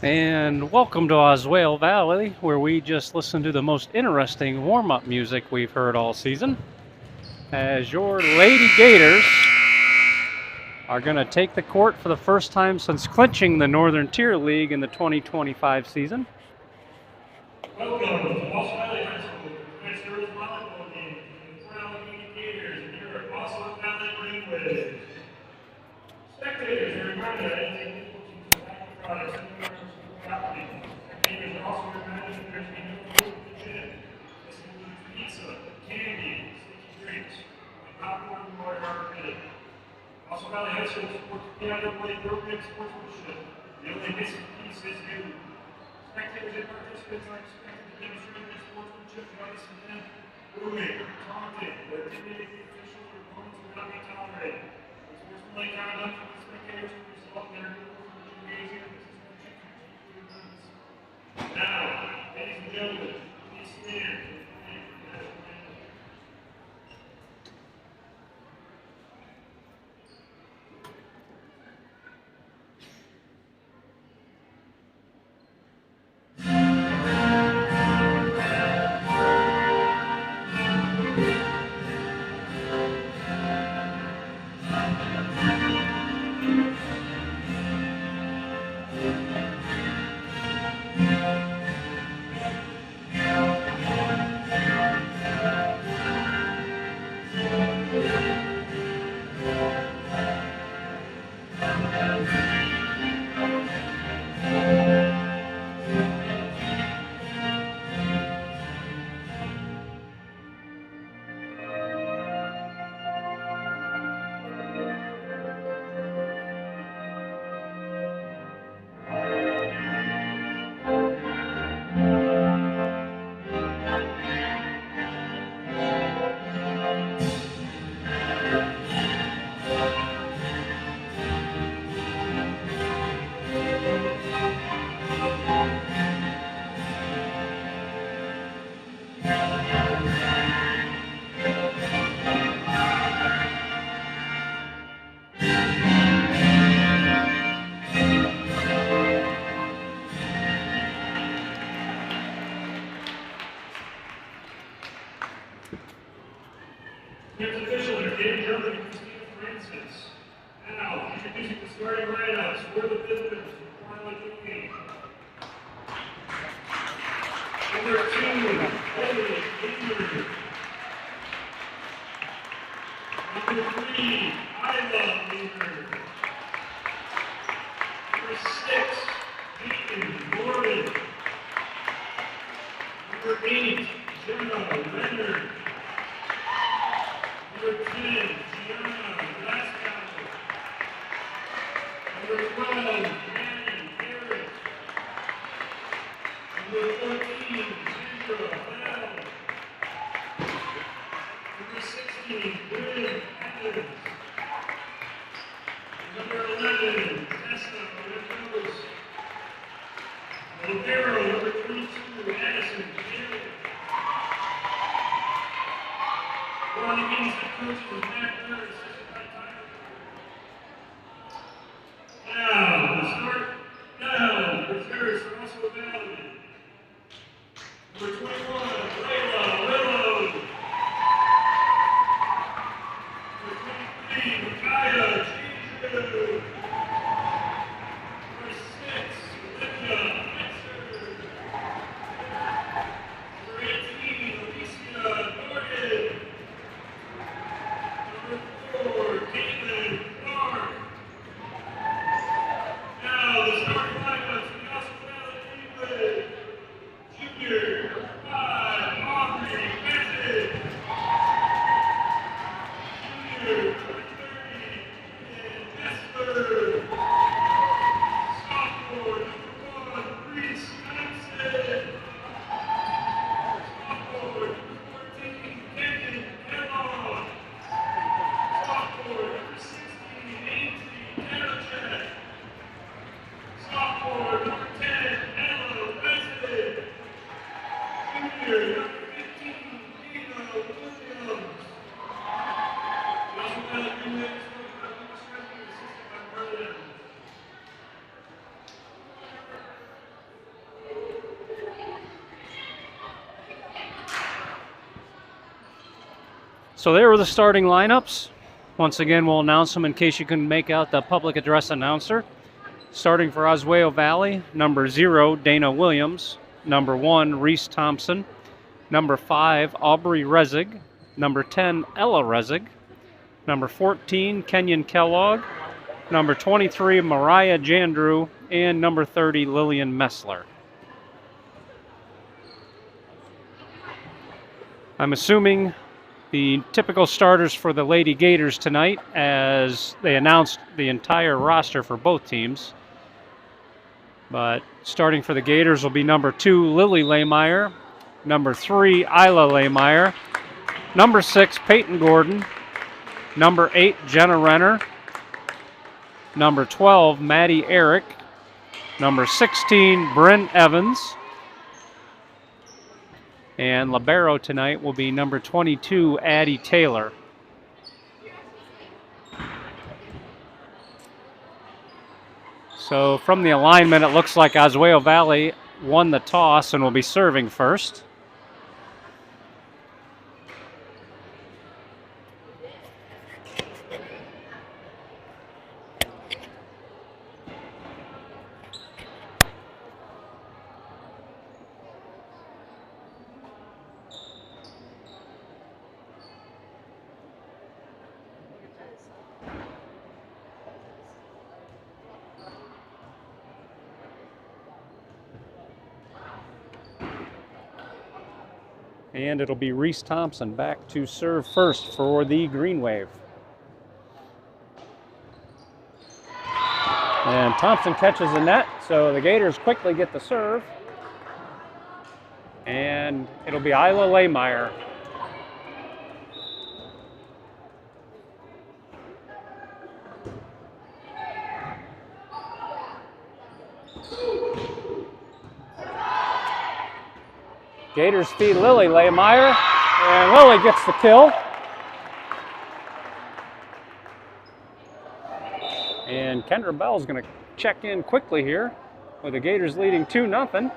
And welcome to Oswayo Valley, where we just listened to the most interesting warm-up music we've heard all season. As your Lady Gators are going to take the court for the first time since clinching the Northern Tier League in the 2025 season. Welcome to Oswayo High School. Tonight's girls volleyball game between the Allegany Gators and your Oswayo Greenways. Spectators are reminded that anything equal to tobacco products and school property. Spectators are also reminded that there is no food at the gym. This includes pizza, candy, sticky drinks, and popcorn and water are permitted. Oswayo Valley High School supports PIAA program sportsmanship. The only missing piece is you. Spectators and participants are expected to demonstrate their sportsmanship throughout this event. Booing, taunting, or intimidating the officials or opponents will not be tolerated. Unsportsmanlike conduct from the spectators will result in their removal from the gymnasium and suspension from future events. Now, ladies and gentlemen, please stand for the flag of the national anthem. Tonight's officials are Dan German and Christina Francis. Now, introducing the starting lineups for the visitors from Allegany. Number 2, Allegany. Number 3, I Love Leader. Number 6, Deacon Gordon. Number 8, Jenna Leonard. Number 10, Gianna Glasgow. Number 12, Manny Harris. Number 14, Sandra Bell. Number 16, William Evans. Number 11, Tessa Ramos. Libero, number 22, Addison Taylor. On the game's head coach was Matt Burr, assisted by Tyler. Now, the start now, reserves for Oswayo Valley. Number 21, Layla Willow. Number 23, Micaiah Ginger. Number 6, Olivia Fletcher. Number 18, Alicia Norton. Number 4, So there were the starting lineups. Once again, we'll announce them in case you couldn't make out the public address announcer. Starting for Oswayo Valley, number 0, Dana Williams. Number 1, Reese Thompson. Number 5, Aubrey Rezig. Number 10, Ella Rezig. Number 14, Kenyon Kellogg. Number 23, Mariah Jandrew. And number 30, Lillian Messler. I'm assuming the typical starters for the Lady Gators tonight, as they announced the entire roster for both teams. But starting for the Gators will be number 2, Lily Lehmeyer. Number 3, Isla Lehmeyer. Number 6, Peyton Gordon. Number 8, Jenna Renner. Number 12, Maddie Eric. Number 16, Bryn Evans. And libero tonight will be number 22, Addie Taylor. So from the alignment, it looks like Oswayo Valley won the toss and will be serving first. And it'll be Reese Thompson back to serve first for the Green Wave. And Thompson catches the net, so the Gators quickly get the serve. And it'll be Isla Lehmeyer. Gators feed Lily Lehmeyer, and Lily gets the kill. And Kendra Bell's going to check in quickly here, with the Gators leading 2-0.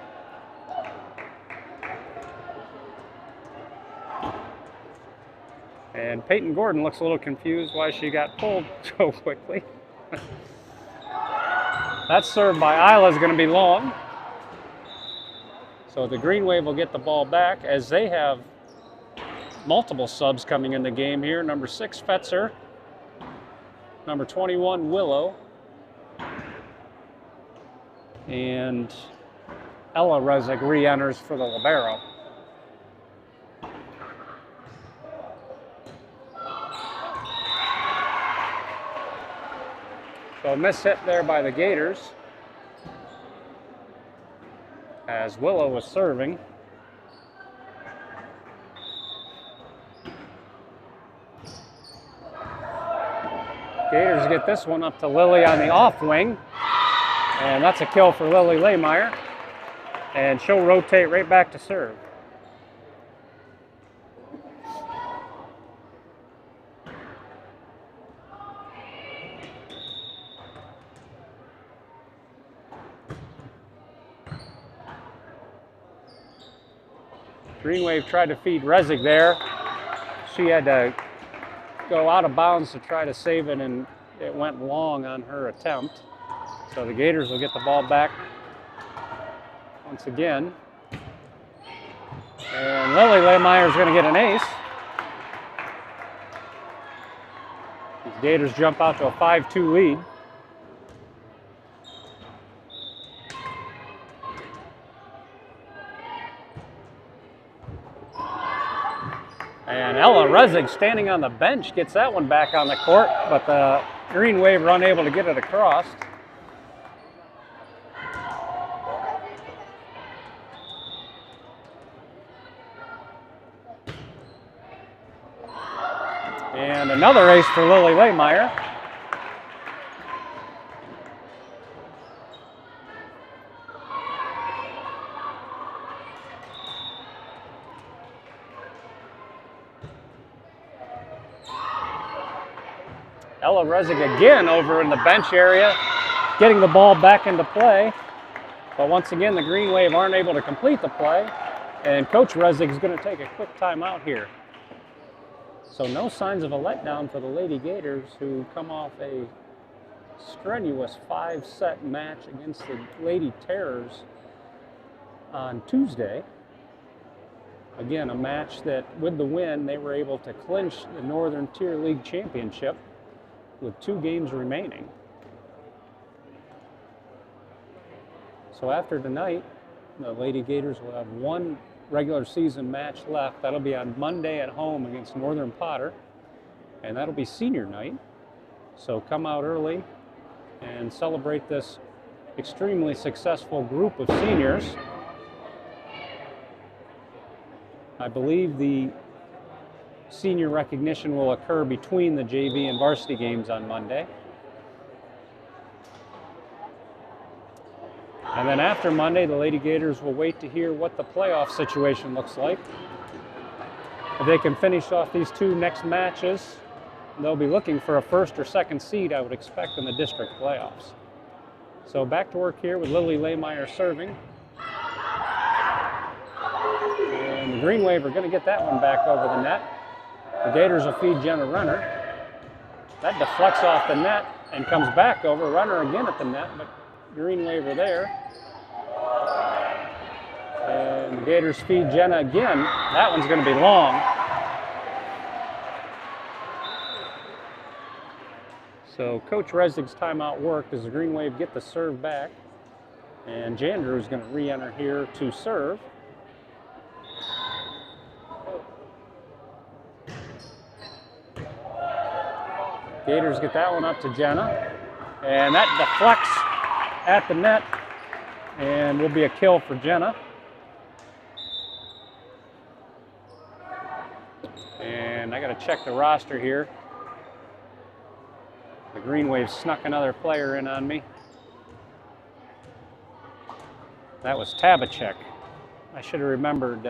And Peyton Gordon looks a little confused why she got pulled so quickly. That serve by Isla is going to be long. So the Green Wave will get the ball back as they have multiple subs coming in the game here. Number 6, Fetzer. Number 21, Willow. And Ella Rezig re-enters for the libero. So a miss hit there by the Gators, as Willow was serving. Gators get this one up to Lily on the off wing, and that's a kill for Lily Lehmeyer, and she'll rotate right back to serve. Green Wave tried to feed Rezig there. She had to go out of bounds to try to save it, and it went long on her attempt. So the Gators will get the ball back once again. And Lily Lehmeyer is going to get an ace. These Gators jump out to a 5-2 lead. And Ella Rezig, standing on the bench, gets that one back on the court, but the Green Wave are unable to get it across. And another ace for Lily Lehmeyer. Ella Rezig again over in the bench area, getting the ball back into play. But once again, the Green Wave aren't able to complete the play, and Coach Rezig is going to take a quick timeout here. So no signs of a letdown for the Lady Gators, who come off a strenuous 5-set match against the Lady Terrors on Tuesday. Again, a match that, with the win, they were able to clinch the Northern Tier League Championship with 2 games remaining. So after tonight, the Lady Gators will have 1 regular season match left. That'll be on Monday at home against Northern Potter, and that'll be senior night. So come out early and celebrate this extremely successful group of seniors. I believe the senior recognition will occur between the JV and varsity games on Monday. And then after Monday, the Lady Gators will wait to hear what the playoff situation looks like. If they can finish off these 2 next matches, they'll be looking for a 1st or 2nd seed, I would expect, in the district playoffs. So back to work here with Lily Lehmeyer serving. And the Green Wave are going to get that one back over the net. The Gators will feed Jenna Runner. That deflects off the net and comes back over. Runner again at the net, but Green Wave are there. And the Gators feed Jenna again. That one's going to be long. So Coach Resig's timeout worked as the Green Wave get the serve back. And Jandrew is going to re-enter here to serve. Gators get that one up to Jenna. And that deflects at the net and will be a kill for Jenna. And I got to check the roster here. The Green Wave snuck another player in on me. That was Tabachek. I should have remembered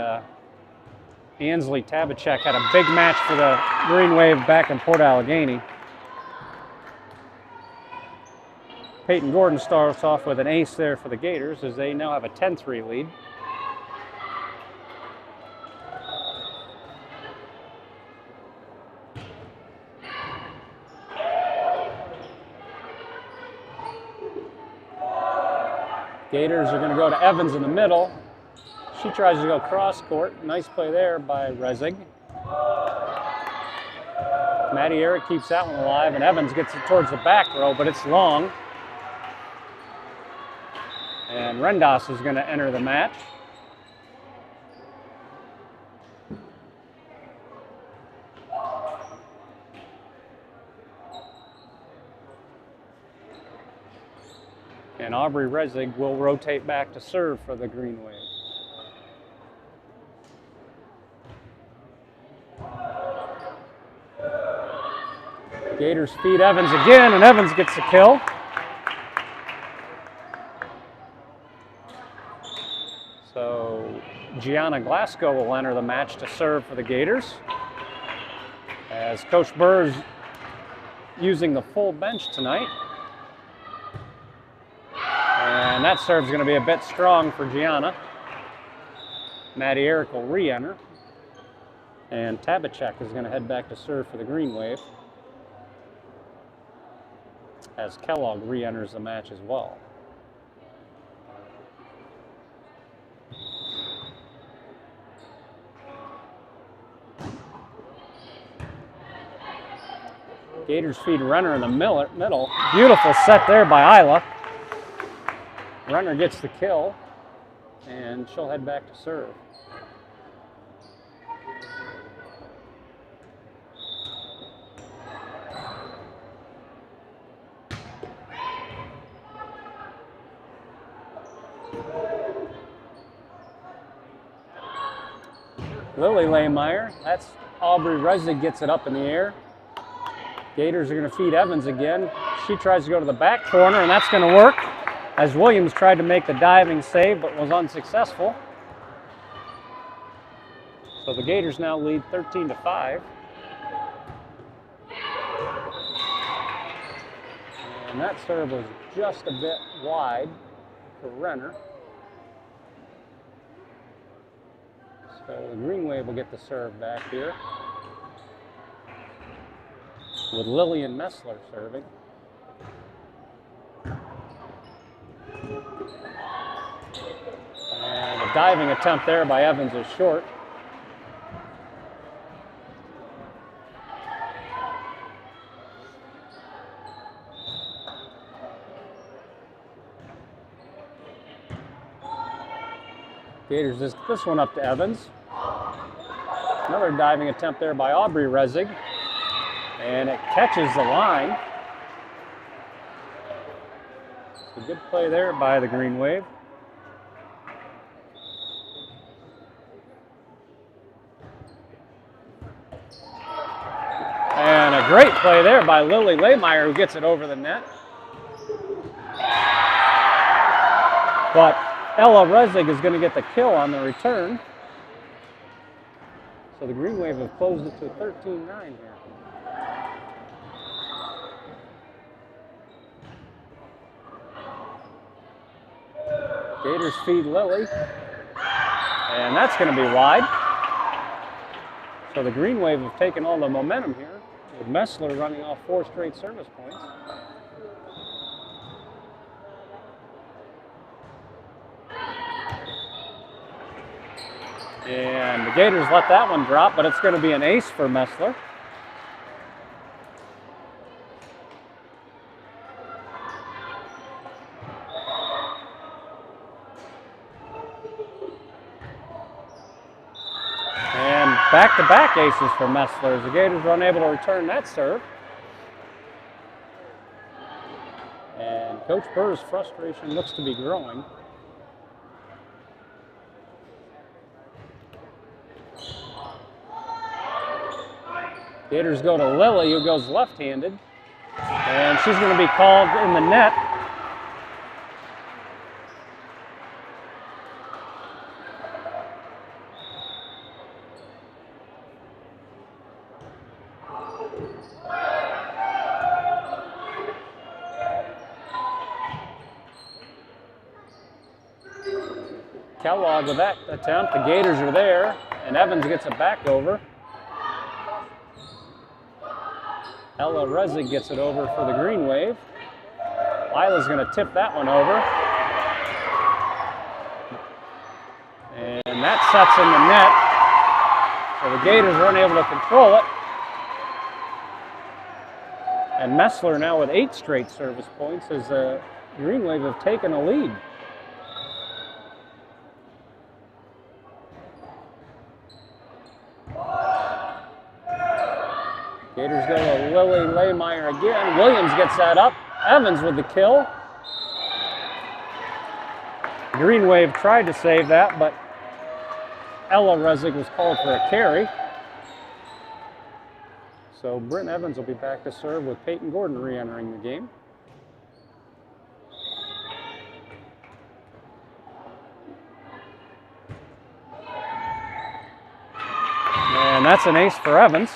Ansley Tabachek had a big match for the Green Wave back in Port Allegany. Peyton Gordon starts off with an ace there for the Gators as they now have a 10-3 lead. Gators are going to go to Evans in the middle. She tries to go cross court. Nice play there by Resig. Maddie Eric keeps that one alive, and Evans gets it towards the back row, but it's long. And Rendas is going to enter the match. And Aubrey Resig will rotate back to serve for the Green Wave. Gators feed Evans again, and Evans gets the kill. So Gianna Glasgow will enter the match to serve for the Gators, as Coach Burr is using the full bench tonight. And that serve's going to be a bit strong for Gianna. Maddie Eric will re-enter. And Tabachek is going to head back to serve for the Green Wave, as Kellogg re-enters the match as well. Gators feed Runner in the middle. Beautiful set there by Isla. Runner gets the kill, and she'll head back to serve. Lily Lehmeyer, that's Aubrey Resig gets it up in the air. Gators are going to feed Evans again. She tries to go to the back corner, and that's going to work, as Williams tried to make the diving save but was unsuccessful. So the Gators now lead 13-5. And that serve was just a bit wide for Renner. So the Green Wave will get the serve back here. with Lillian Messler serving. And a diving attempt there by Evans is short. Gators this one up to Evans. Another diving attempt there by Aubrey Rezig. And it catches the line. So good play there by the Green Wave. And a great play there by Lily Lehmeyer, who gets it over the net. But Ella Rezig is going to get the kill on the return. So the Green Wave have closed it to 13-9 here. Gators feed Lily. And that's going to be wide. So the Green Wave have taken all the momentum here, with Messler running off 4 straight service points. And the Gators let that one drop, but it's going to be an ace for Messler. And back-to-back aces for Messler as the Gators were unable to return that serve. And Coach Burr's frustration looks to be growing. Gators go to Lily, who goes left-handed, and she's going to be called in the net. Kellogg with that attempt. The Gators are there, and Evans gets it back over. Ella Rezig gets it over for the Green Wave. Lila's going to tip that one over. And that sets in the net. So the Gators are unable to control it. And Messler now with 8 straight service points as the Green Wave have taken a lead. Gators go to Lily Lehmeyer again. Williams gets that up. Evans with the kill. Green Wave tried to save that, but Ella Rezig was called for a carry. So Brent Evans will be back to serve with Peyton Gordon re-entering the game. And that's an ace for Evans.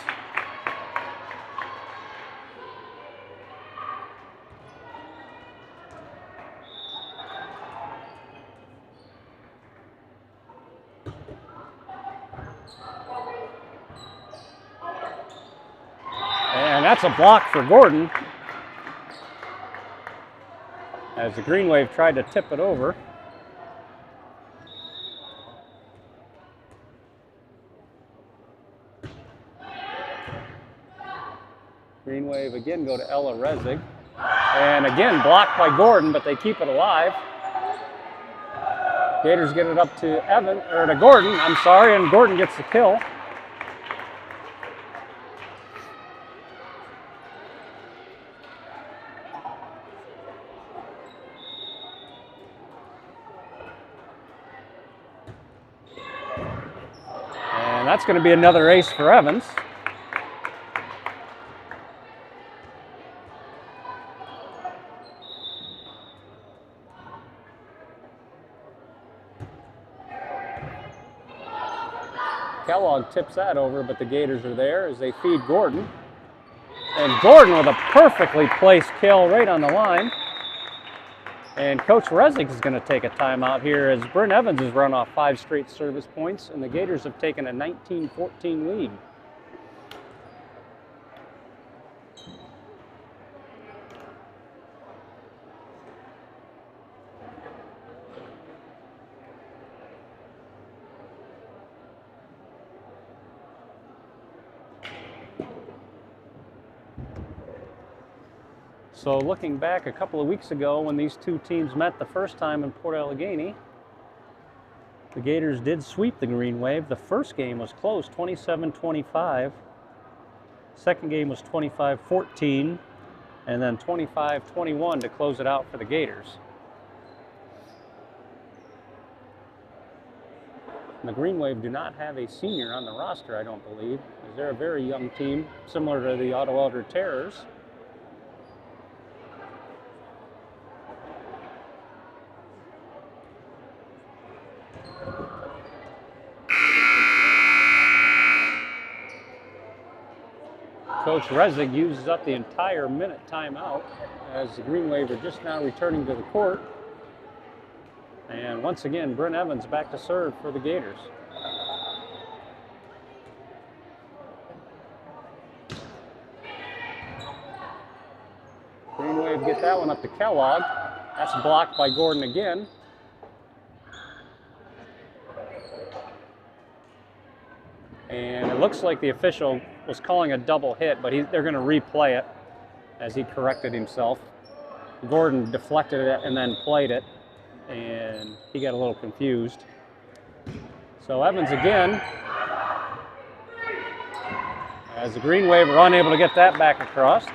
And that's a block for Gordon as the Green Wave tried to tip it over. Green Wave again go to Ella Rezig. And again blocked by Gordon, but they keep it alive. Gators get it up to Gordon, and Gordon gets the kill. And that's going to be another ace for Evans. Kellogg tips that over, but the Gators are there as they feed Gordon. And Gordon with a perfectly placed kill right on the line. And Coach Rezig is going to take a timeout here as Brent Evans has run off 5 straight service points, and the Gators have taken a 19-14 lead. So looking back a couple of weeks ago when these two teams met the first time in Port Allegany, the Gators did sweep the Green Wave. The first game was close, 27-25. Second game was 25-14, and then 25-21 to close it out for the Gators. And the Green Wave do not have a senior on the roster, I don't believe, as they're a very young team, similar to the Otto Elder Terrors. Coach Resig uses up the entire minute timeout as the Green Wave are just now returning to the court. And once again, Brent Evans back to serve for the Gators. Green Wave get that one up to Kellogg. That's blocked by Gordon again. And it looks like the official was calling a double hit, but they're going to replay it as he corrected himself. Gordon deflected it and then played it, and he got a little confused. So Evans again, as the Green Wave were unable to get that back across.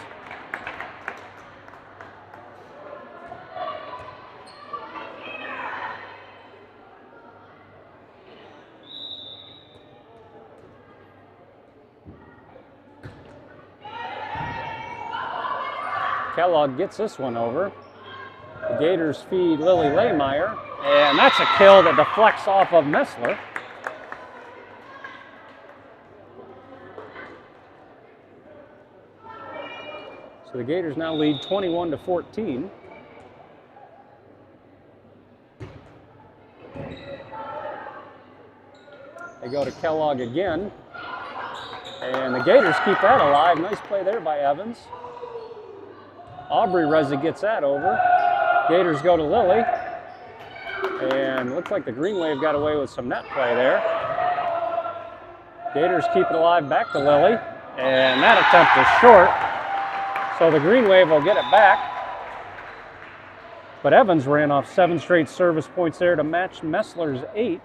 Kellogg gets this one over. The Gators feed Lily Lehmeyer, and that's a kill that deflects off of Messler. So the Gators now lead 21-14. They go to Kellogg again, and the Gators keep that alive. Nice play there by Evans. Aubrey Resig gets that over. Gators go to Lily. And looks like the Green Wave got away with some net play there. Gators keep it alive back to Lily. And that attempt is short. So the Green Wave will get it back. But Evans ran off 7 straight service points there to match Messler's 8.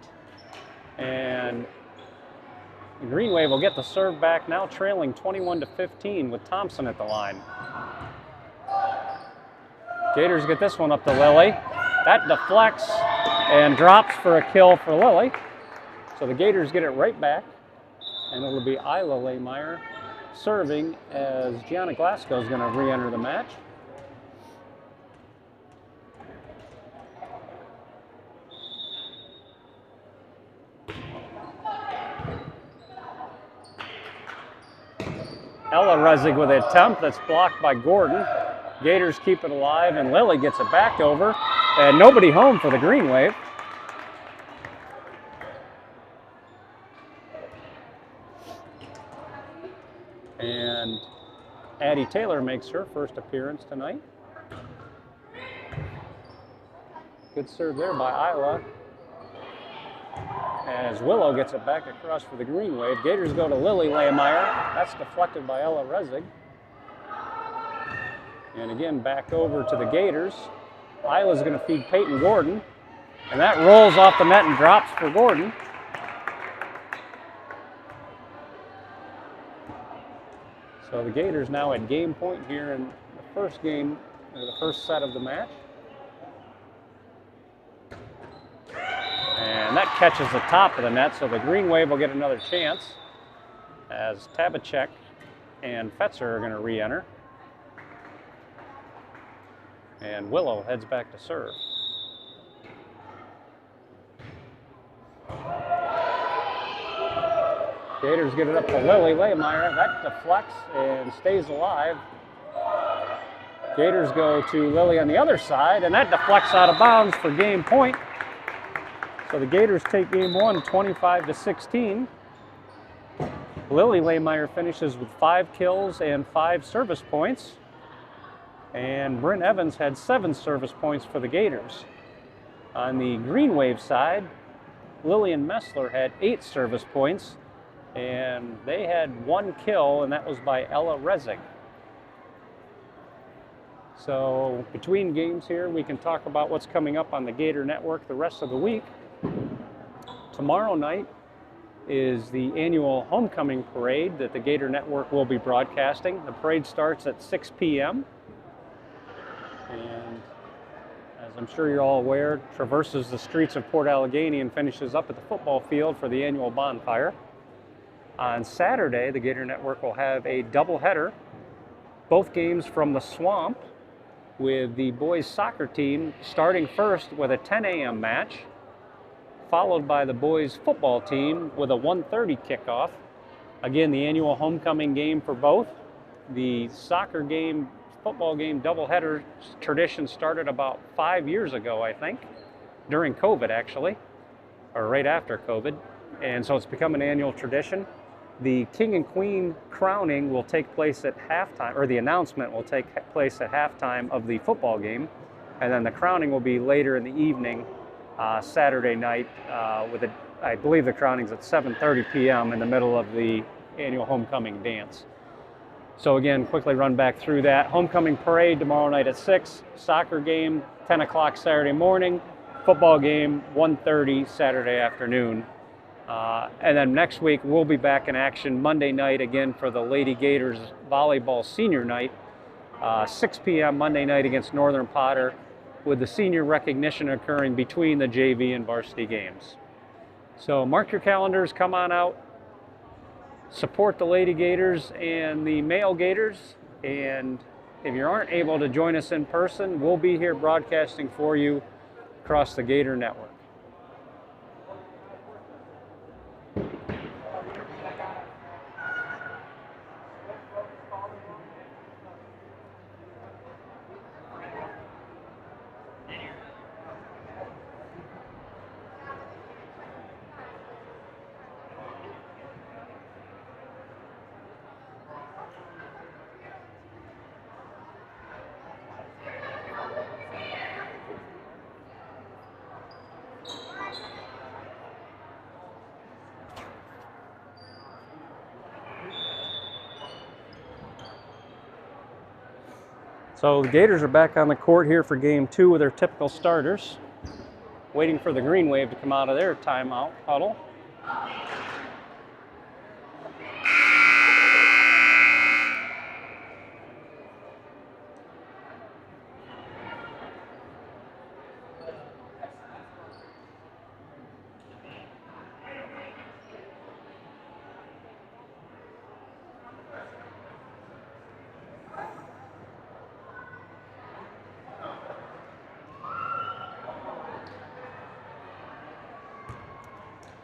And the Green Wave will get the serve back, now trailing 21-15 with Thompson at the line. Gators get this one up to Lily. That deflects and drops for a kill for Lily. So the Gators get it right back. And it'll be Isla Lehmeyer serving as Gianna Glasgow is going to re-enter the match. Ella Resig with an attempt that's blocked by Gordon. Gators keep it alive, and Lily gets it back over, and nobody home for the Green Wave. And Addie Taylor makes her first appearance tonight. Good serve there by Isla. As Willow gets it back across for the Green Wave. Gators go to Lily Lehmeyer. That's deflected by Ella Resig. And again, back over to the Gators. Isla's going to feed Peyton Gordon. And that rolls off the net and drops for Gordon. So the Gators now at game point here in the first game, or the first set of the match. And that catches the top of the net, so the Green Wave will get another chance as Tabachek and Fetzer are going to re-enter. And Willow heads back to serve. Gators get it up to Lily Lehmeyer. That deflects and stays alive. Gators go to Lily on the other side, and that deflects out of bounds for game point. So the Gators take game one, 25-16. Lily Lehmeyer finishes with 5 kills and 5 service points. And Brent Evans had 7 service points for the Gators. On the Green Wave side, Lillian Messler had 8 service points, and they had 1 kill, and that was by Ella Resig. So between games here, we can talk about what's coming up on the Gator Network the rest of the week. Tomorrow night is the annual homecoming parade that the Gator Network will be broadcasting. The parade starts at 6 p.m. and, as I'm sure you're all aware, traverses the streets of Port Allegany and finishes up at the football field for the annual bonfire. On Saturday, the Gator Network will have a doubleheader, both games from the Swamp, with the boys soccer team starting first with a 10 a.m. match, followed by the boys football team with a 1:30 kickoff. Again, the annual homecoming game for both. The soccer game, football game doubleheader tradition started about 5 years ago, I think, during COVID actually, or right after COVID. And so it's become an annual tradition. The King and Queen crowning will take place at halftime, or the announcement will take place at halftime of the football game, and then the crowning will be later in the evening, Saturday night, I believe the crowning's at 7:30 p.m. in the middle of the annual homecoming dance. So again, quickly run back through that. Homecoming parade tomorrow night at 6, soccer game 10 o'clock Saturday morning, football game 1:30 Saturday afternoon. And then next week, we'll be back in action Monday night again for the Lady Gators Volleyball Senior Night, 6 p.m. Monday night against Northern Potter, with the senior recognition occurring between the JV and varsity games. So mark your calendars, come on out, support the Lady Gators and the male Gators, and if you aren't able to join us in person, we'll be here broadcasting for you across the Gator Network. So the Gators are back on the court here for game 2 with their typical starters, waiting for the Green Wave to come out of their timeout huddle.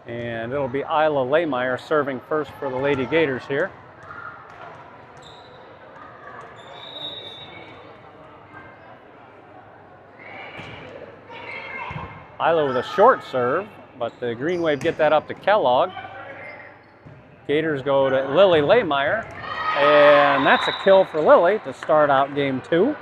And it'll be Isla Lehmeyer serving first for the Lady Gators here. Isla with a short serve, but the Green Wave get that up to Kellogg. Gators go to Lily Lehmeyer, and that's a kill for Lily to start out game 2.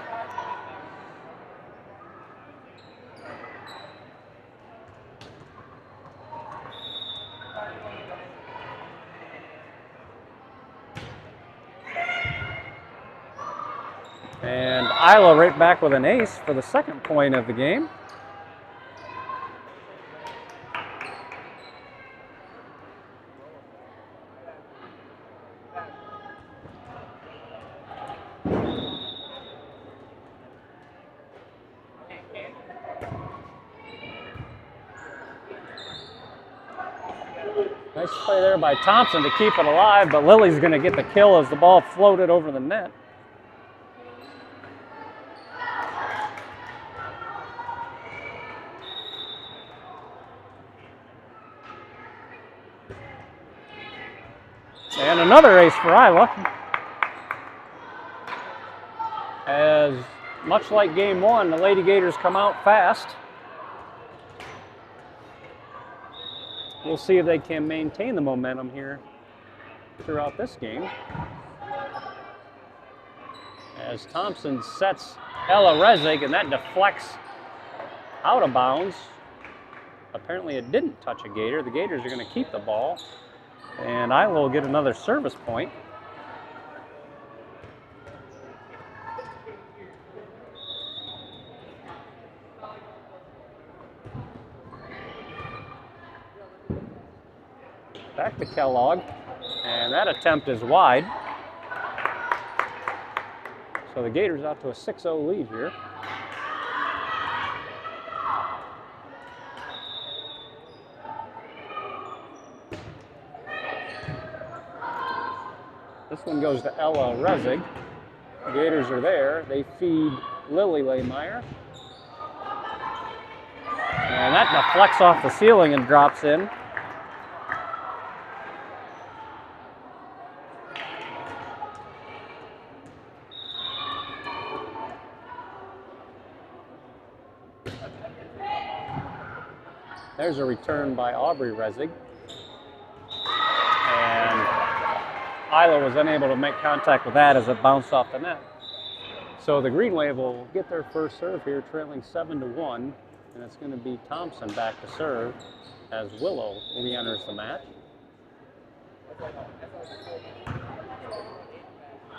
And Isla right back with an ace for the second point of the game. Nice play there by Thompson to keep it alive, but Lily's going to get the kill as the ball floated over the net. And another ace for Isla. As much like game 1, the Lady Gators come out fast. We'll see if they can maintain the momentum here throughout this game. As Thompson sets Ella Rezig, and that deflects out of bounds. Apparently it didn't touch a Gator. The Gators are going to keep the ball. And Isla will get another service point. Back to Kellogg, and that attempt is wide. So the Gators out to a 6-0 lead here. This one goes to Ella Rezig. The Gators are there. They feed Lily Lehmeyer. And that deflects off the ceiling and drops in. There's a return by Aubrey Rezig. And Isla was unable to make contact with that as it bounced off the net. So the Green Wave will get their first serve here, trailing 7-1, and it's going to be Thompson back to serve as Willow re-enters the match.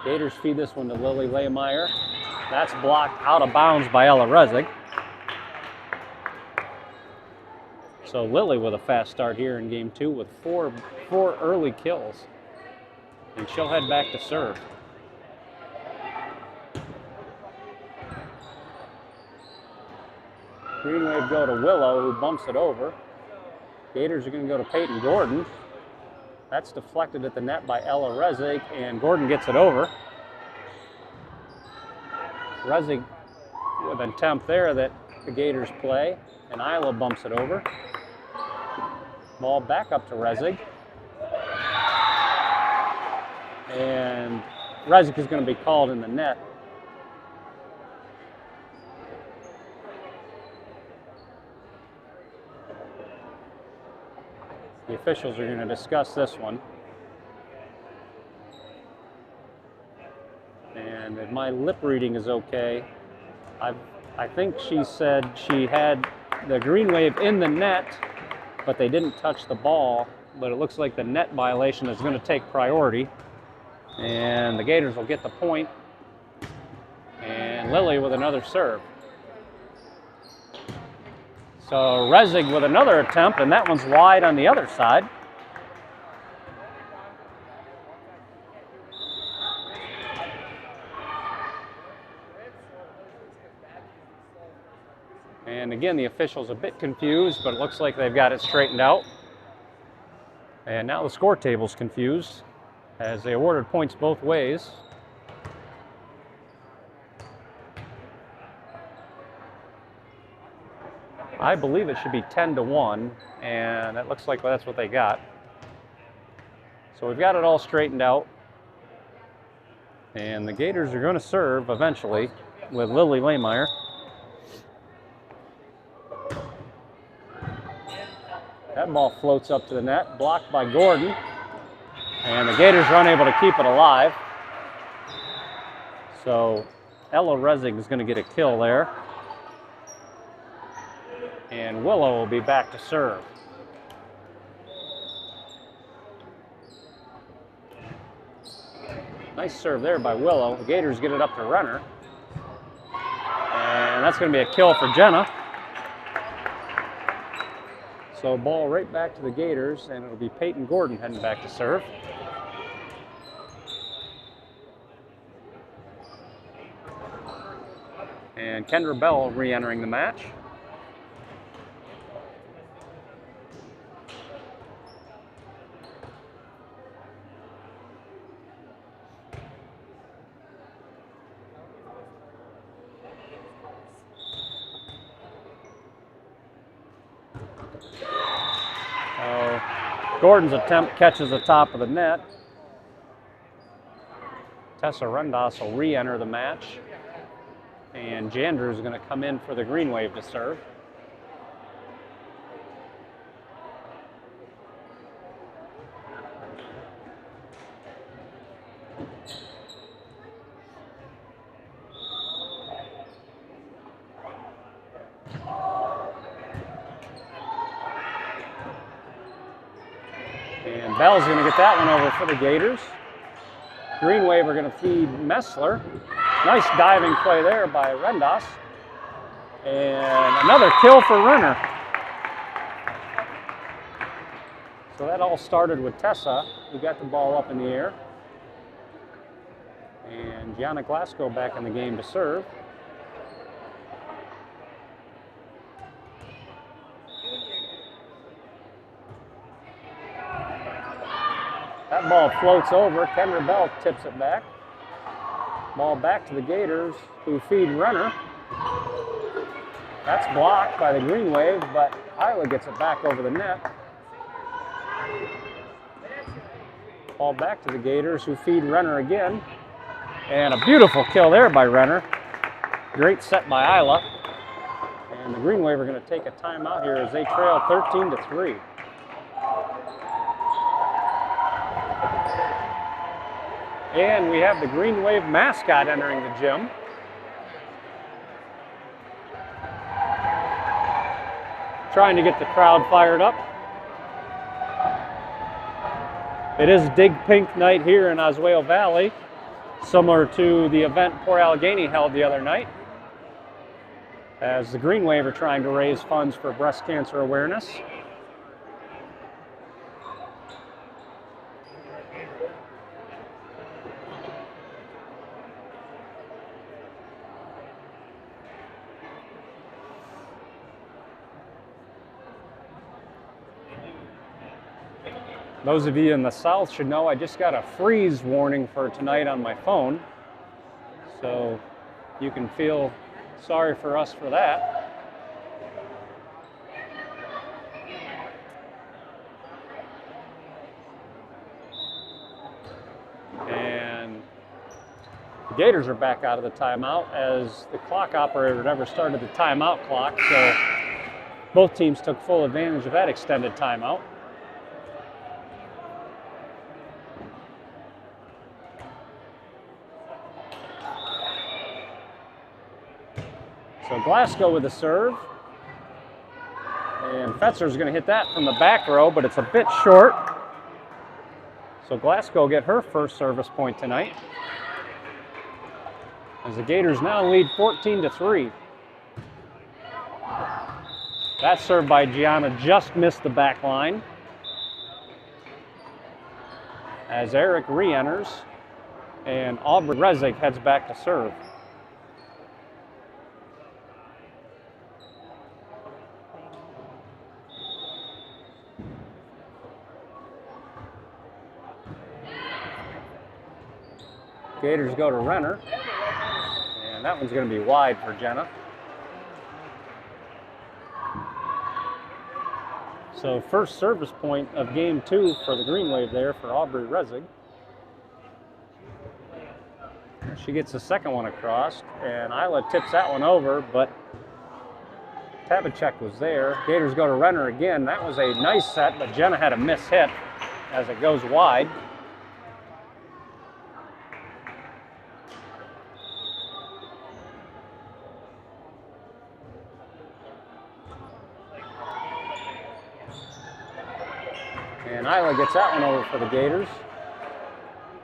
Gators feed this one to Lily Lehmeyer. That's blocked out of bounds by Ella Rezig. So Lily with a fast start here in game 2 with four early kills. And she'll head back to serve. Green Wave go to Willow, who bumps it over. Gators are going to go to Peyton Gordon. That's deflected at the net by Ella Rezig, and Gordon gets it over. Rezig with an attempt there that the Gators play, and Isla bumps it over. Ball back up to Rezig. And Rezig is going to be called in the net. The officials are going to discuss this one. And if my lip reading is okay, I think she said she had the Green Wave in the net, but they didn't touch the ball. But it looks like the net violation is going to take priority. And the Gators will get the point. And Lily with another serve. So Rezig with another attempt, and that one's wide on the other side. And again, the official's a bit confused, but it looks like they've got it straightened out. And now the score table's confused, as they awarded points both ways. I believe it should be 10-1, and it looks like that's what they got. So we've got it all straightened out. And the Gators are going to serve eventually with Lily Lehmeyer. That ball floats up to the net, blocked by Gordon. And the Gators are unable to keep it alive. So Ella Rezig is going to get a kill there. And Willow will be back to serve. Nice serve there by Willow. The Gators get it up to Renner. And that's going to be a kill for Jenna. So ball right back to the Gators, and it'll be Peyton Gordon heading back to serve. And Kendra Bell re-entering the match. Gordon's attempt catches the top of the net. Tessa Rendas will re-enter the match. And Jandrew is going to come in for the Green Wave to serve. And Bell's going to get that one over for the Gators. Green Wave are going to feed Messler. Nice diving play there by Rendas. And another kill for Renner. So that all started with Tessa, who got the ball up in the air. And Gianna Glasgow back in the game to serve. That ball floats over. Kendra Bell tips it back. Ball back to the Gators, who feed runner. That's blocked by the Green Wave, but Isla gets it back over the net. Ball back to the Gators, who feed runner again. And a beautiful kill there by Renner. Great set by Isla. And the Green Wave are going to take a timeout here as they trail 13-3. And we have the Green Wave mascot entering the gym. Trying to get the crowd fired up. It is Dig Pink night here in Oswayo Valley, similar to the event Port Allegany held the other night, as the Green Wave are trying to raise funds for breast cancer awareness. Those of you in the south should know I just got a freeze warning for tonight on my phone, so you can feel sorry for us for that. And the Gators are back out of the timeout as the clock operator never started the timeout clock, so both teams took full advantage of that extended timeout. So Glasgow with the serve. And Fetzer's going to hit that from the back row, but it's a bit short. So Glasgow get her first service point tonight, as the Gators now lead 14-3. That serve by Gianna just missed the back line, as Eric re-enters and Aubrey Rezig heads back to serve. Gators go to Renner, and that one's going to be wide for Jenna. So first service point of game 2 for the Green Wave there for Aubrey Rezig. She gets the second one across, and Isla tips that one over, but Tabachek was there. Gators go to Renner again. That was a nice set, but Jenna had a miss hit as it goes wide. And Isla gets that one over for the Gators.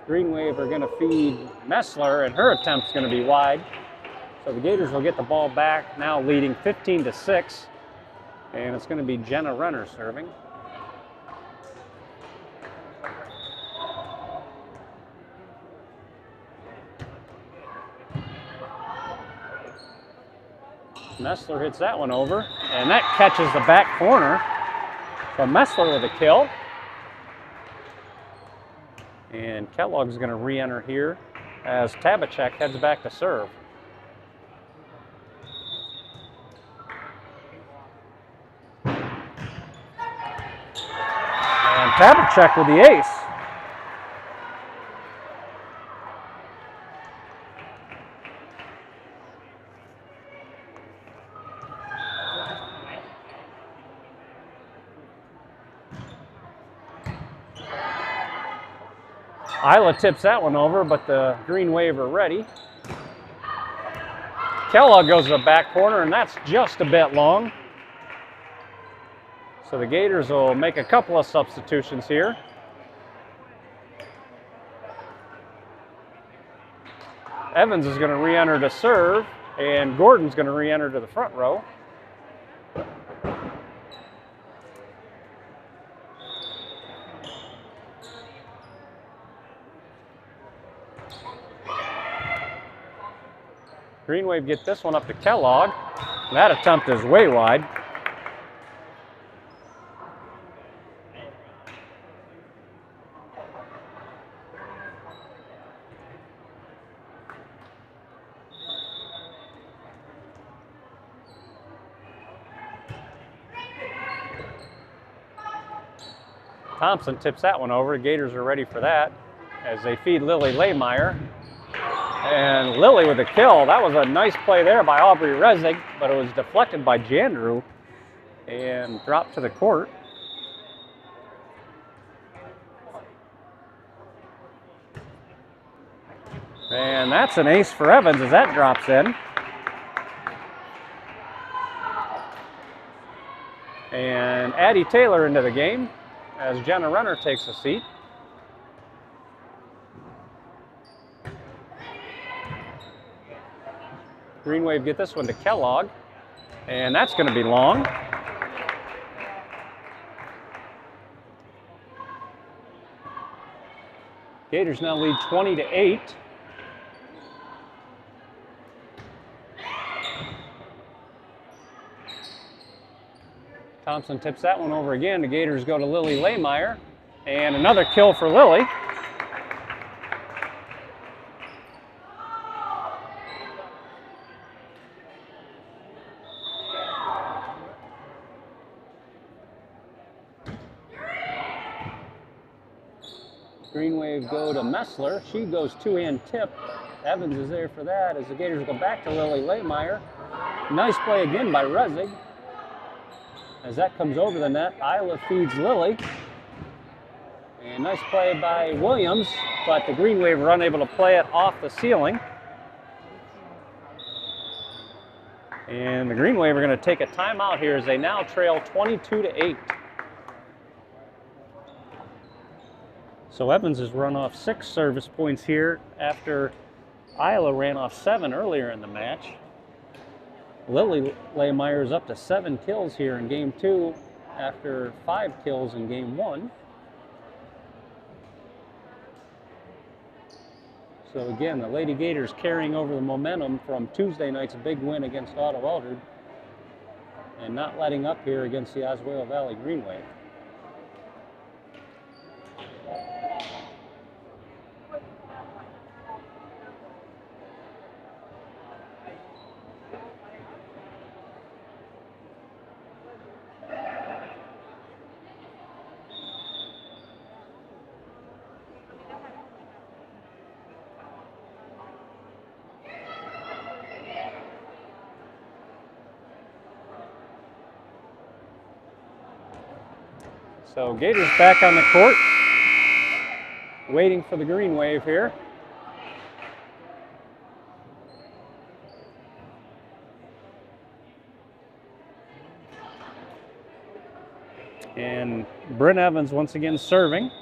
Green Wave are going to feed Messler, and her attempt's going to be wide. So the Gators will get the ball back, now leading 15-6. And it's going to be Jenna Renner serving. Messler hits that one over, and that catches the back corner. So Messler with a kill. And Kellogg's going to re-enter here as Tabachek heads back to serve. And Tabachek with the ace. Isla tips that one over, but the Green Wave are ready. Kellogg goes to the back corner, and that's just a bit long. So the Gators will make a couple of substitutions here. Evans is going to re-enter to serve, and Gordon's going to re-enter to the front row. Green Wave get this one up to Kellogg. That attempt is way wide. Thompson tips that one over. Gators are ready for that as they feed Lily Lehmeyer. And Lily with a kill. That was a nice play there by Aubrey Rezig, but it was deflected by Jandrew and dropped to the court. And that's an ace for Evans as that drops in. And Addie Taylor into the game as Jenna Renner takes a seat. Green Wave get this one to Kellogg, and that's going to be long. Gators now lead 20-8. Thompson tips that one over again. The Gators go to Lily Lehmeyer, and another kill for Lily. Green Wave go to Messler. She goes two-hand tip. Evans is there for that as the Gators go back to Lily Lehmeyer. Nice play again by Rezig. As that comes over the net, Isla feeds Lily. And nice play by Williams, but the Green Wave were unable to play it off the ceiling. And the Green Wave are going to take a timeout here as they now trail 22-8. So Evans has run off 6 service points here after Isla ran off 7 earlier in the match. Lily Lehmeyer is up to 7 kills here in game 2 after 5 kills in game 1. So again, the Lady Gators carrying over the momentum from Tuesday night's big win against Otto Eldred and not letting up here against the Oswego Valley Green Wave. So Gators back on the court, waiting for the Green Wave here. And Bryn Evans once again serving.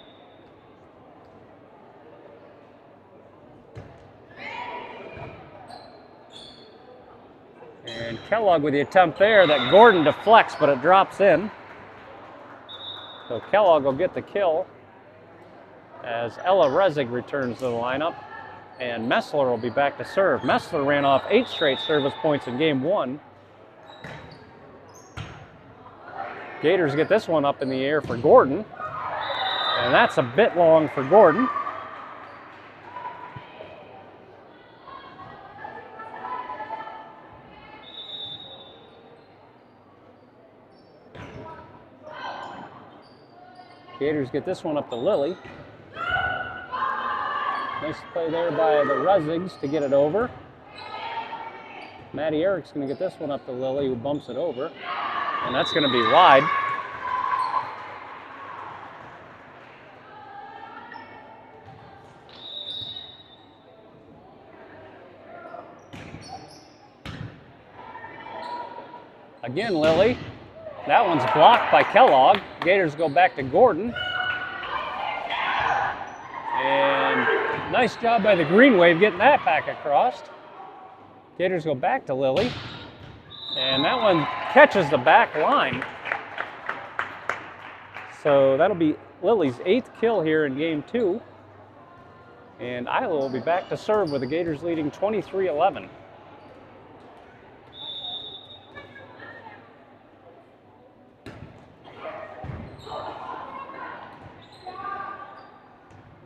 And Kellogg with the attempt there that Gordon deflects, but it drops in. So Kellogg will get the kill as Ella Rezig returns to the lineup, and Messler will be back to serve. Messler ran off 8 straight service points in game 1. Gators get this one up in the air for Gordon, and that's a bit long for Gordon. Gators get this one up to Lily. Nice play there by the Rezigs to get it over. Maddie Eric's going to get this one up to Lily, who bumps it over. And that's going to be wide. Again, Lily. That one's blocked by Kellogg. Gators go back to Gordon. And nice job by the Green Wave getting that back across. Gators go back to Lily. And that one catches the back line. So that'll be Lily's 8th kill here in game 2. And Isla will be back to serve with the Gators leading 23-11.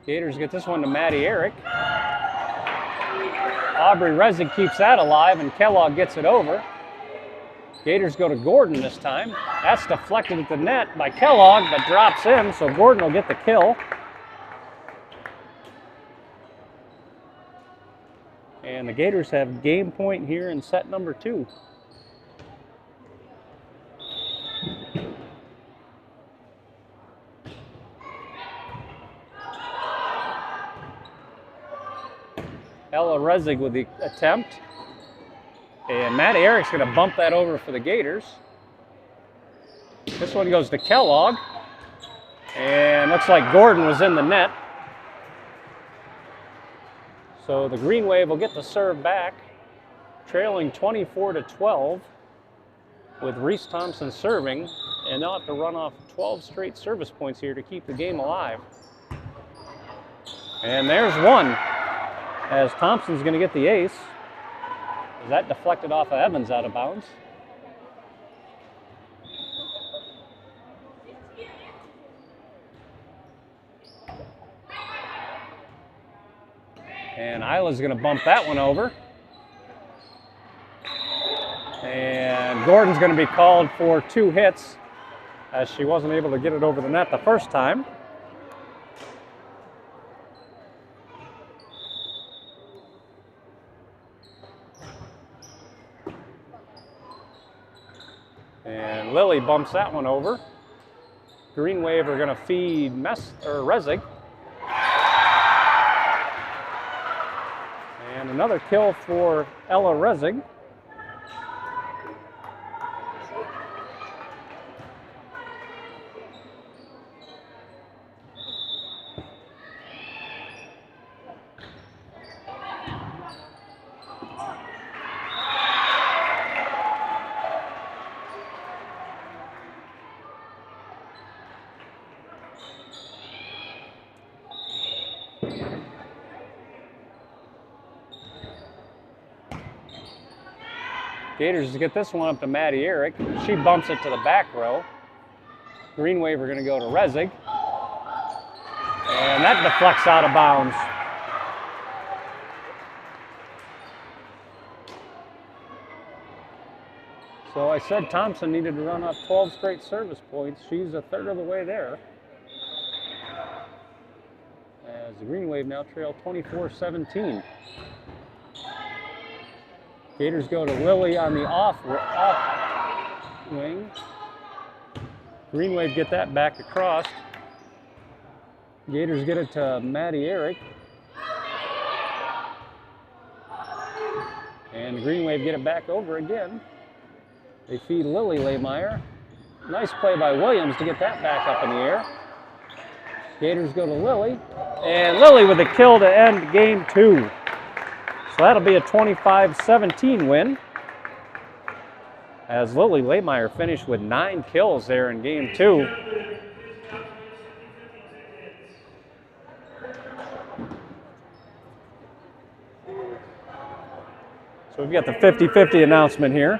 Gators get this one to Maddie Eric. Aubrey Resig keeps that alive, and Kellogg gets it over. Gators go to Gordon this time. That's deflected at the net by Kellogg, but drops in, so Gordon will get the kill. And the Gators have game point here in set number 2. Ella Resig with the attempt. And Maddie Eric's going to bump that over for the Gators. This one goes to Kellogg. And looks like Gordon was in the net. So the Green Wave will get the serve back, trailing 24-12 with Reese Thompson serving, and they'll have to run off 12 straight service points here to keep the game alive. And there's one, as Thompson's going to get the ace. That deflected off of Evans out of bounds. And Isla's going to bump that one over. And Gordon's going to be called for 2 hits, as she wasn't able to get it over the net the first time. And Lily bumps that one over. Green Wave are going to feed Resig. And another kill for Ella Resig. Gators get this one up to Maddie Eric. She bumps it to the back row. Green Wave are going to go to Resig. And that deflects out of bounds. So I said Thompson needed to run up 12 straight service points. She's a third of the way there. As the Green Wave now trail 24-17. Gators go to Lily on the off wing. Green Wave get that back across. Gators get it to Maddie Eric. And the Green Wave get it back over again. They feed Lily Lehmeyer. Nice play by Williams to get that back up in the air. Gators go to Lily. And Lily with a kill to end game 2. So that'll be a 25-17 win, as Lily Lehmeyer finished with 9 kills there in game 2. So we've got the 50-50 announcement here.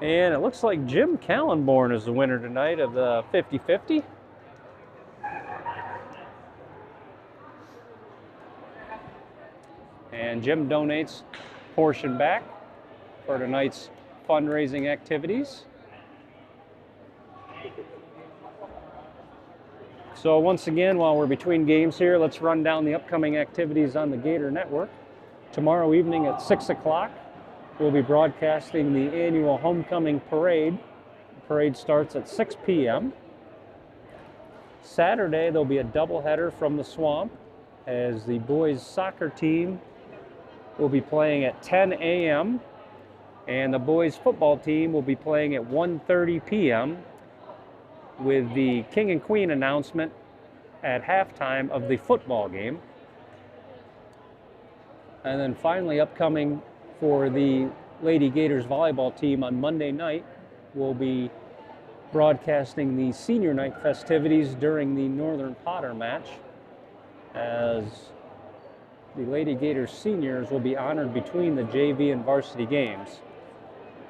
And it looks like Jim Callenborn is the winner tonight of the 50-50. And Jim donates a portion back for tonight's fundraising activities. So once again, while we're between games here, let's run down the upcoming activities on the Gator Network. Tomorrow evening at 6 o'clock, we'll be broadcasting the annual homecoming parade. The parade starts at 6 p.m. Saturday, there'll be a doubleheader from the Swamp, as the boys soccer team will be playing at 10 a.m. And the boys football team will be playing at 1:30 p.m. with the King and Queen announcement at halftime of the football game. And then finally upcoming for the Lady Gators volleyball team on Monday night, we'll be broadcasting the senior night festivities during the Northern Potter match, as the Lady Gators seniors will be honored between the JV and varsity games.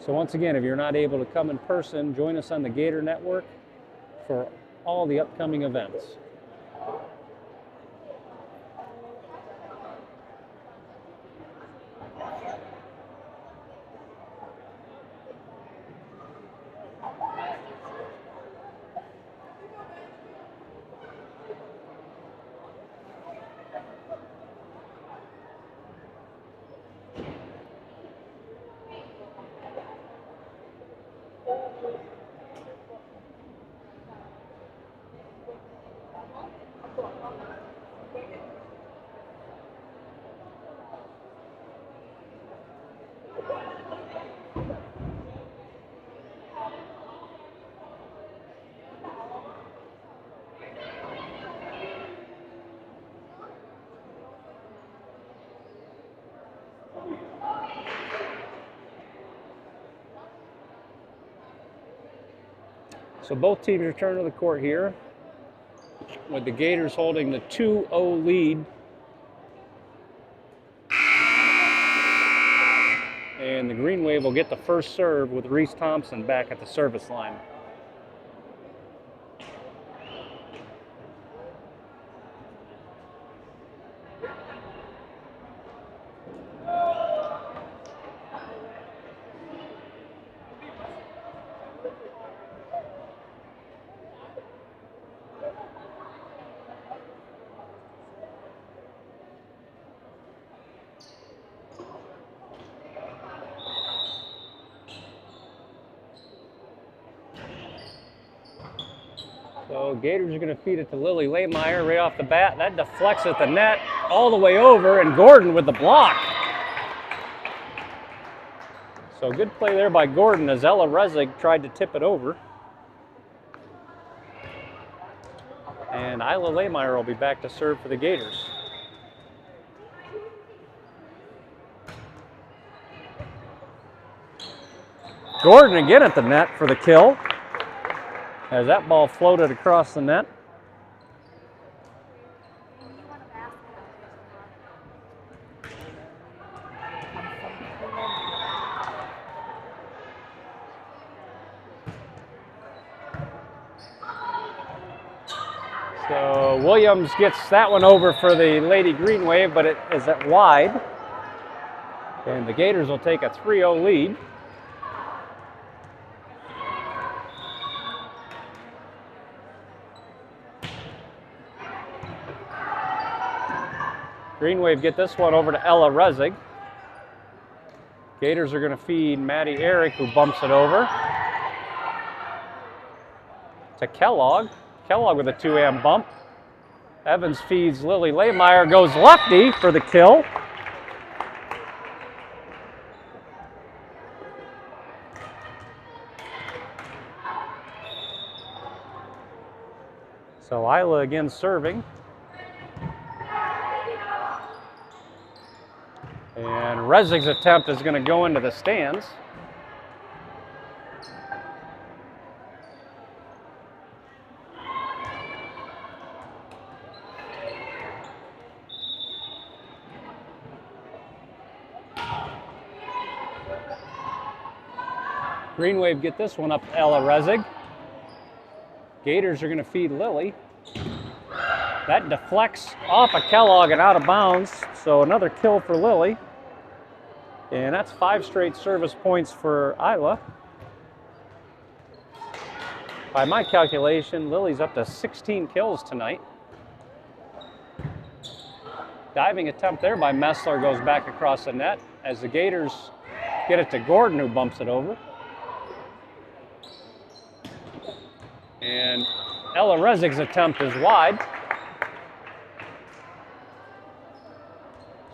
So once again, if you're not able to come in person, join us on the Gator Network for all the upcoming events. So both teams return to the court here, with the Gators holding the 2-0 lead. And the Green Wave will get the first serve with Reese Thompson back at the service line. So Gators are going to feed it to Lily Lehmeyer right off the bat. That deflects at the net all the way over, and Gordon with the block. So good play there by Gordon as Ella Rezig tried to tip it over. And Isla Lehmeyer will be back to serve for the Gators. Gordon again at the net for the kill, as that ball floated across the net. So Williams gets that one over for the Lady Green Wave, but it is at wide. And the Gators will take a 3-0 lead. Green Wave get this one over to Ella Rezig. Gators are going to feed Maddie Eric, who bumps it over to Kellogg. Kellogg with a 2-am bump. Evans feeds Lily Lehmeyer, goes lefty for the kill. So Isla again serving. And Rezig's attempt is going to go into the stands. Green Wave get this one up to Ella Rezig. Gators are going to feed Lily. That deflects off of Kellogg and out of bounds, so another kill for Lily. And that's 5 straight service points for Isla. By my calculation, Lily's up to 16 kills tonight. Diving attempt there by Messler goes back across the net as the Gators get it to Gordon, who bumps it over. And Ella Rezig's attempt is wide.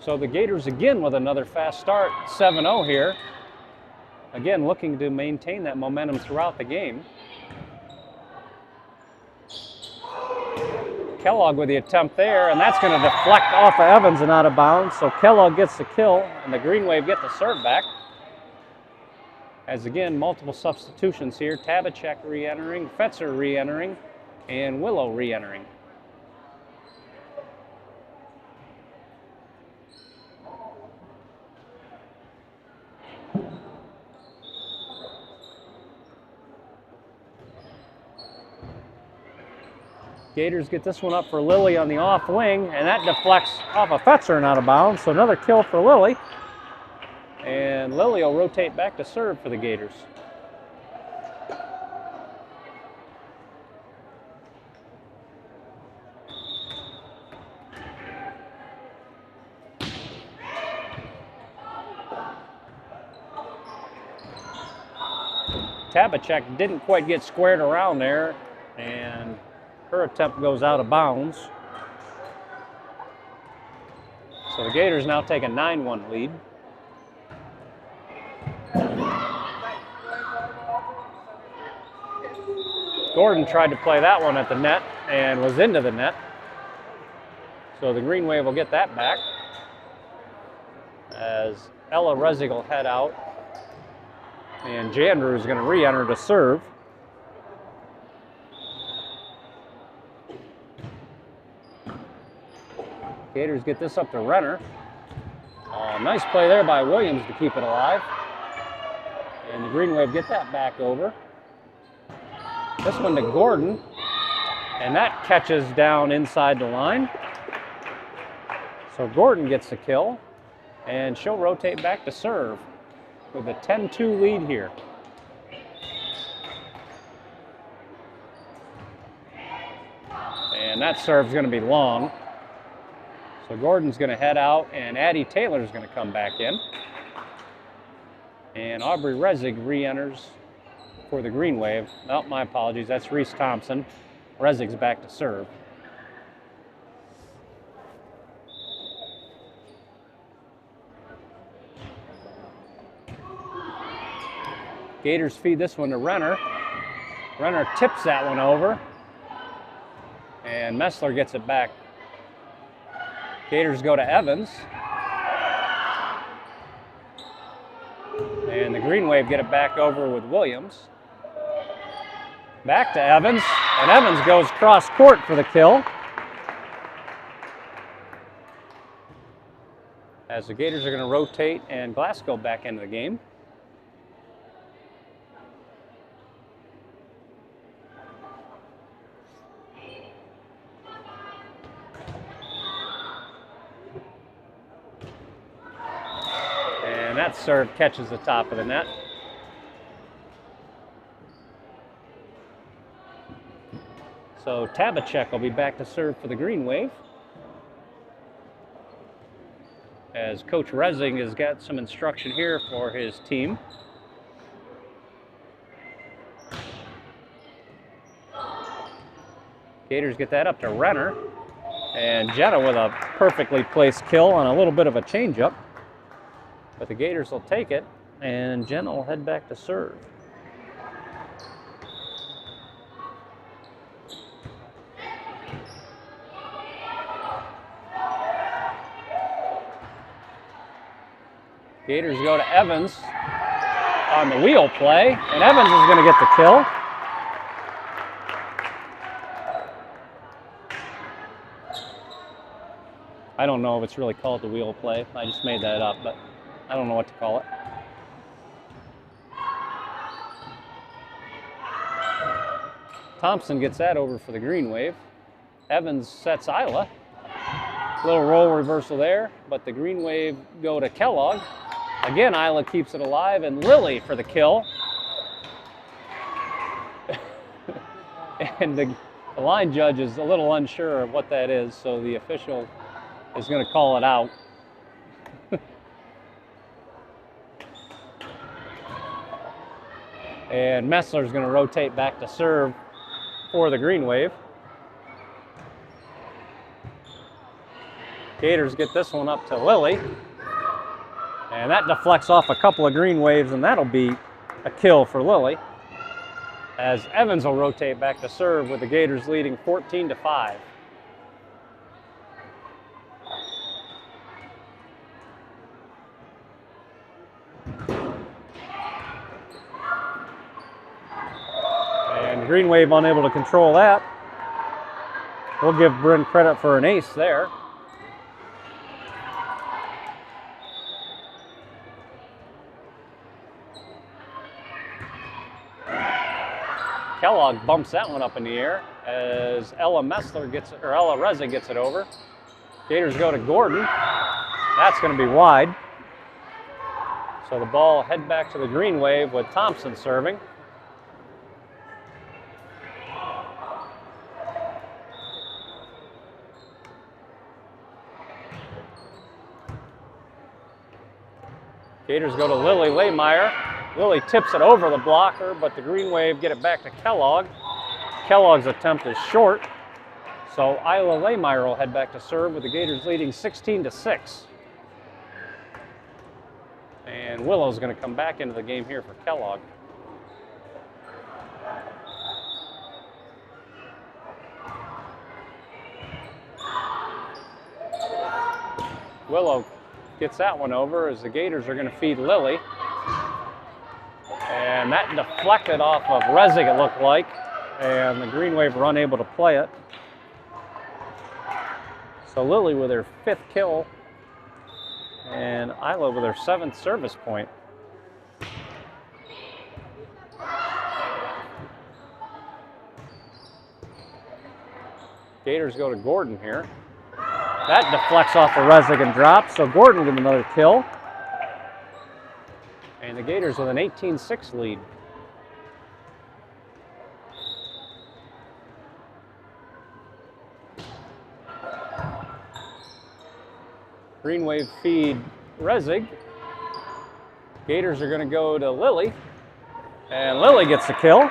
So the Gators again with another fast start, 7-0 here. Again, looking to maintain that momentum throughout the game. Kellogg with the attempt there, and that's going to deflect off of Evans and out of bounds. So Kellogg gets the kill, and the Green Wave get the serve back. As again, multiple substitutions here. Tabachek re-entering, Fetzer re-entering, and Willow re-entering. Gators get this one up for Lilly on the off wing, and that deflects off of Fetzer and out of bounds. So another kill for Lilly. And Lilly will rotate back to serve for the Gators. Tabachek didn't quite get squared around there, and her attempt goes out of bounds. So the Gators now take a 9-1 lead. Gordon tried to play that one at the net and was into the net. So the Green Wave will get that back as Ella Rezig will head out, and Jandrew is going to re-enter to serve. Gators get this up to Renner. Nice play there by Williams to keep it alive. And the Green Wave get that back over. This one to Gordon. And that catches down inside the line. So Gordon gets the kill. And she'll rotate back to serve with a 10-2 lead here. And that serve's going to be long. So Gordon's going to head out, and Addie Taylor's going to come back in. And Aubrey Rezig re-enters for the Green Wave. Oh, my apologies, that's Reese Thompson. Rezig's back to serve. Gators feed this one to Renner. Renner tips that one over, and Messler gets it back. Gators go to Evans. And the Green Wave get it back over with Williams. Back to Evans, and Evans goes cross court for the kill. As the Gators are going to rotate and Glasgow back into the game. That serve catches the top of the net. So Tabachek will be back to serve for the Green Wave. As Coach Rezig has got some instruction here for his team. Gators get that up to Renner. And Jenna with a perfectly placed kill on a little bit of a changeup. But the Gators will take it, and Jenna will head back to serve. Gators go to Evans on the wheel play, and Evans is going to get the kill. I don't know if it's really called the wheel play. I just made that up, but I don't know what to call it. Thompson gets that over for the Green Wave. Evans sets Isla. Little roll reversal there, but the Green Wave go to Kellogg. Again, Isla keeps it alive, and Lilly for the kill. And the line judge is a little unsure of what that is, so the official is going to call it out. And Messler's going to rotate back to serve for the Green Wave. Gators get this one up to Lilly. And that deflects off a couple of green waves, and that'll be a kill for Lily, as Evans will rotate back to serve with the Gators leading 14-5. And green wave unable to control that. We'll give Bryn credit for an ace there. Kellogg bumps that one up in the air as Ella Reza gets it over. Gators go to Gordon. That's going to be wide. So the ball head back to the green wave with Thompson serving. Gators go to Lily Lehmeyer. Lily tips it over the blocker, but the green wave get it back to Kellogg. Kellogg's attempt is short, so Isla Lehmeyer will head back to serve with the Gators leading 16-6. And Willow's going to come back into the game here for Kellogg. Willow gets that one over as the Gators are going to feed Lily. And that deflected off of Rezig, it looked like, and the green wave were unable to play it. So Lily with her 5th kill, and Isla with her 7th service point. Gators go to Gordon here. That deflects off of Rezig and drops, so Gordon with another kill. And the Gators with an 18-6 lead. Green wave feed Rezig. Gators are going to go to Lily. And Lily gets the kill.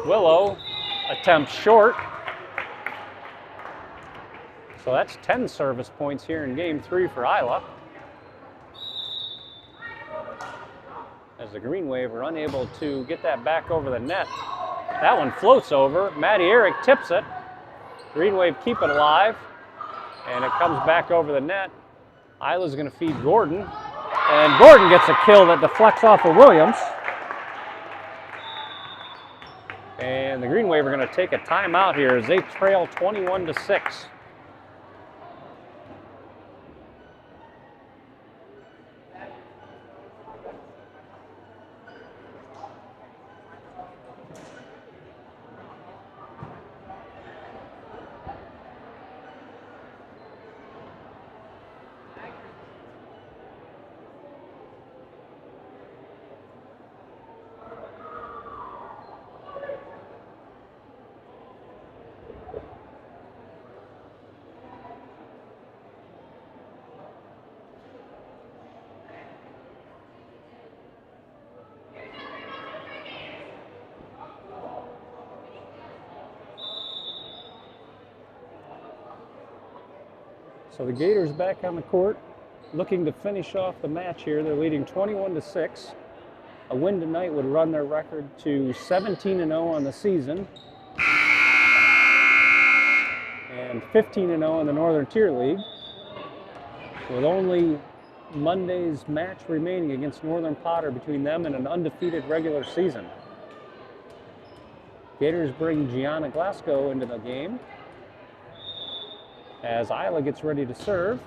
Willow attempts short. So that's 10 service points here in game 3 for Isla. As the green wave are unable to get that back over the net. That one floats over. Maddie Eric tips it. Green wave keep it alive. And it comes back over the net. Isla's going to feed Gordon. And Gordon gets a kill that deflects off of Williams. And the Green Wave are going to take a timeout here as they trail 21-6. So the Gators back on the court, looking to finish off the match here. They're leading 21-6. A win tonight would run their record to 17-0 on the season and 15-0 in the Northern Tier League, with only Monday's match remaining against Northern Potter between them and an undefeated regular season. Gators bring Gianna Glasgow into the game as Isla gets ready to serve.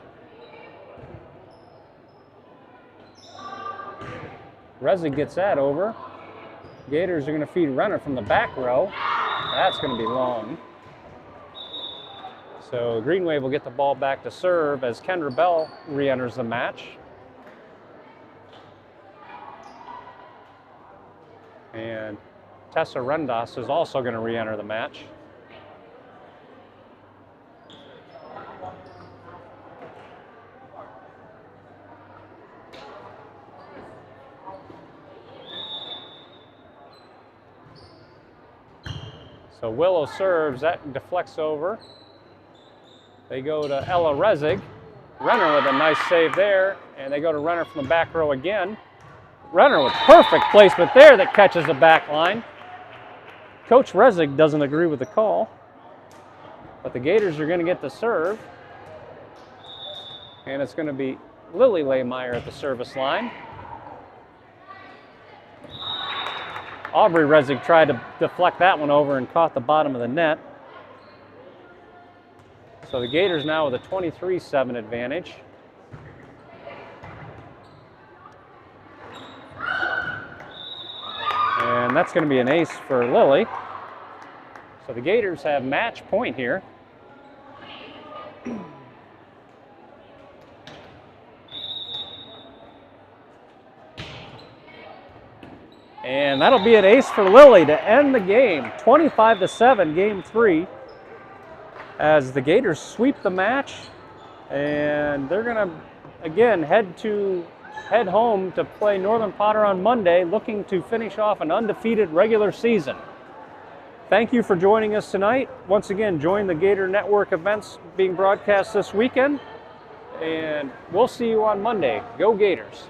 Rezig gets that over. Gators are going to feed Renner from the back row. That's going to be long. So Green Wave will get the ball back to serve as Kendra Bell re-enters the match. And Tessa Rendas is also going to re-enter the match. So Willow serves, that deflects over. They go to Ella Rezig. Renner with a nice save there, and they go to Renner from the back row again. Renner with perfect placement there that catches the back line. Coach Rezig doesn't agree with the call, but the Gators are going to get the serve, and it's going to be Lily Lehmeyer at the service line. Aubrey Rezig tried to deflect that one over and caught the bottom of the net. So the Gators now with a 23-7 advantage. And that's going to be an ace for Lily. So the Gators have match point here. And that'll be an ace for Lily to end the game. 25-7, game 3. As the Gators sweep the match, and they're going to again head home to play Northern Potter on Monday, looking to finish off an undefeated regular season. Thank you for joining us tonight. Once again, join the Gator Network events being broadcast this weekend, and we'll see you on Monday. Go Gators!